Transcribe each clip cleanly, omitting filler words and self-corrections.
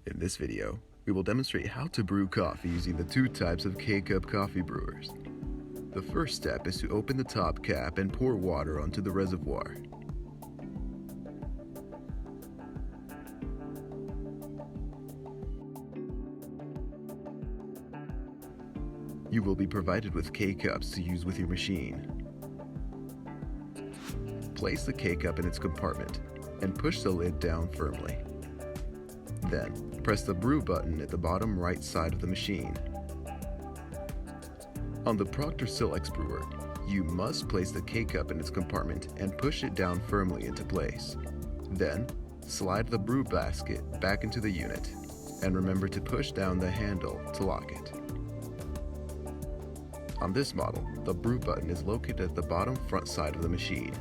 In this video, we will demonstrate how to brew coffee using the two types of K-Cup coffee brewers. The first step is to open the top cap and pour water onto the reservoir. You will be provided with K-Cups to use with your machine. Place the K-Cup in its compartment and push the lid down firmly. Then, press the brew button at the bottom right side of the machine. On the Proctor Silex brewer, you must place the K-Cup in its compartment and push it down firmly into place. Then, slide the brew basket back into the unit, and remember to push down the handle to lock it. On this model, the brew button is located at the bottom front side of the machine.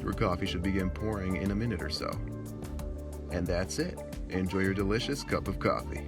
Your coffee should begin pouring in a minute or so. And that's it. Enjoy your delicious cup of coffee.